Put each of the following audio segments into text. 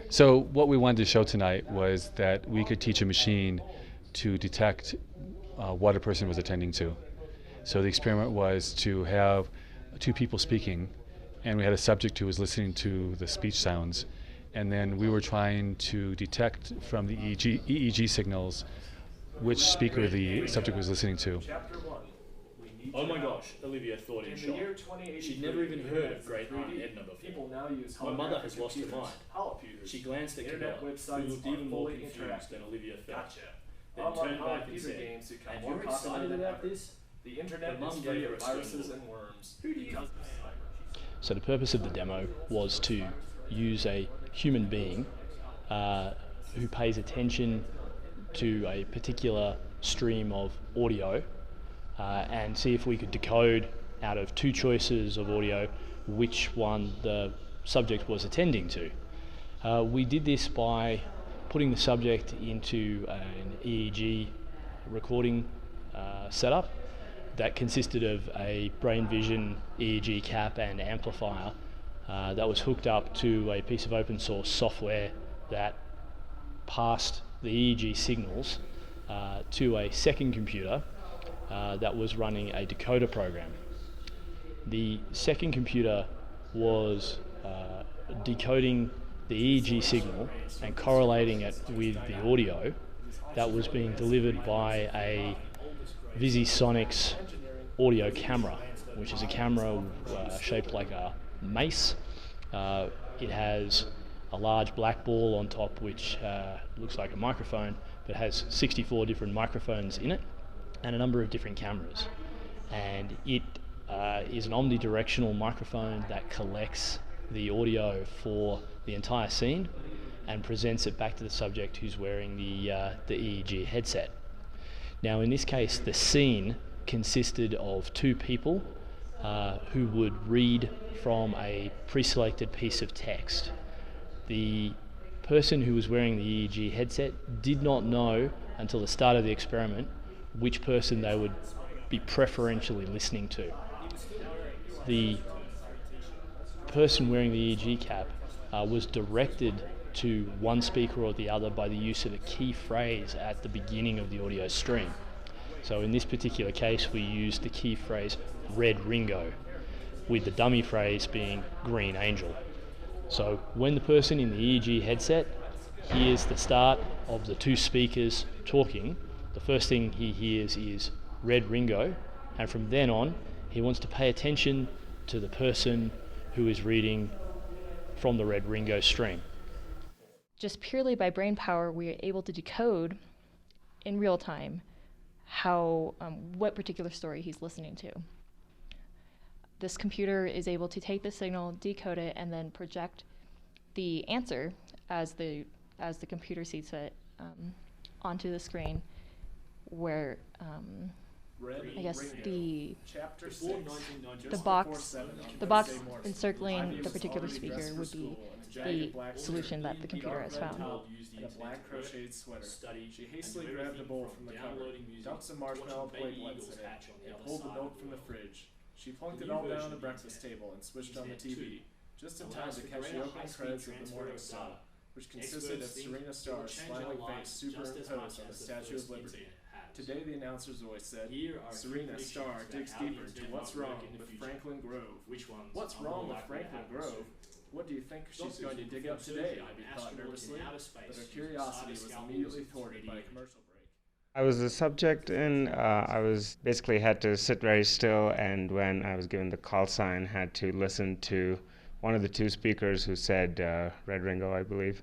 So what we wanted to show tonight was that we could teach a machine to detect what a person was attending to. So the experiment was to have two people speaking, and we had a subject who was listening to the speech sounds, and then we were trying to detect from the EEG signals which speaker the subject was listening to. Oh my gosh, Olivia thought in shock. She'd never even heard of Great Aunt Edna before. My mother has lost her mind. She glanced at Camilla, who looked even more confused than Olivia felt. Then turned back and said, "And you're excited about this?" The internet is free of viruses and worms. So the purpose of the demo was to use a human being who pays attention to a particular stream of audio and see if we could decode out of two choices of audio which one the subject was attending to. We did this by putting the subject into an EEG recording setup that consisted of a brain vision EEG cap and amplifier that was hooked up to a piece of open source software that passed the EEG signals to a second computer that was running a decoder program. The second computer was decoding the EEG signal and correlating it with the audio that was being delivered by a VisiSonics audio camera, which is a camera shaped like a mace. It has a large black ball on top which looks like a microphone, but has 64 different microphones in it and a number of different cameras. And it is an omnidirectional microphone that collects the audio for the entire scene and presents it back to the subject who's wearing the EEG headset. Now in this case, the scene consisted of two people who would read from a pre-selected piece of text. The person who was wearing the EEG headset did not know until the start of the experiment which person they would be preferentially listening to. The person wearing the EEG cap was directed to one speaker or the other by the use of a key phrase at the beginning of the audio stream. So in this particular case, we used the key phrase Red Ringo, with the dummy phrase being Green Angel. So when the person in the EEG headset hears the start of the two speakers talking, the first thing he hears is Red Ringo, and from then on, he wants to pay attention to the person who is reading from the Red Ringo stream. Just purely by brain power, we are able to decode in real time what particular story he's listening to. This computer is able to take the signal, decode it, and then project the answer as the computer sees it onto the screen, where I guess the box encircling the particular speaker would be the solution that the computer has found. In a black crocheted sweater. She hastily grabbed a bowl from the cupboard, dumped some marshmallow platelets in it, and pulled the milk from the fridge. She plunked it all down on the breakfast table and switched on the TV, just in time to catch the opening credits of The Morning Star, which consisted of Serena Starr's smiling face superimposed on the Statue of Liberty. Today the announcer's voice said, "Serena Starr digs deeper into what's wrong with Franklin Grove." What's wrong with Franklin Grove? What do you think she's going to dig up today? Ivy thought nervously, but her curiosity was immediately thwarted by a commercial break. I was the subject, and I was basically had to sit very still, and when I was given the call sign, had to listen to one of the two speakers who said Red Ringo, I believe,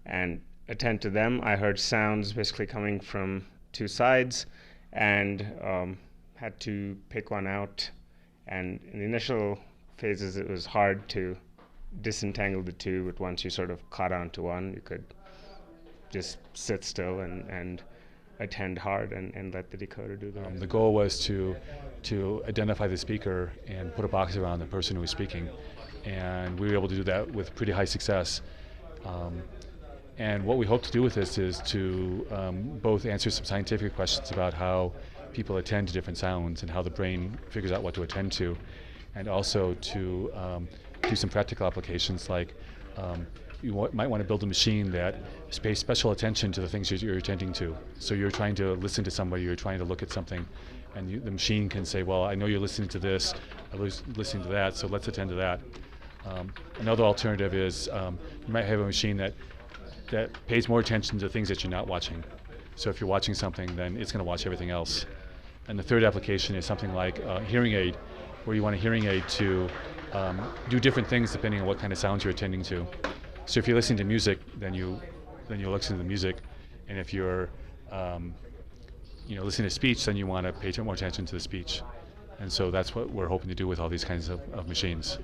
and attend to them. I heard sounds basically coming from two sides, and had to pick one out. And in the initial phases, it was hard to disentangle the two, but once you sort of caught on to one, you could just sit still and attend hard and let the decoder do the rest. The goal was to identify the speaker and put a box around the person who was speaking, and we were able to do that with pretty high success. And what we hope to do with this is to both answer some scientific questions about how people attend to different sounds and how the brain figures out what to attend to, and also to do some practical applications like might want to build a machine that pays special attention to the things you're attending to. So you're trying to listen to somebody, you're trying to look at something, and the machine can say, well, I know you're listening to this, I'm listening to that, so let's attend to that. Another alternative is you might have a machine that pays more attention to things that you're not watching. So if you're watching something, then it's going to watch everything else. And the third application is something like a hearing aid, where you want a hearing aid to do different things depending on what kind of sounds you're attending to. So if you're listening to music, then you'll listen to the music, and if you're listening to speech, then you want to pay more attention to the speech. And so that's what we're hoping to do with all these kinds of machines.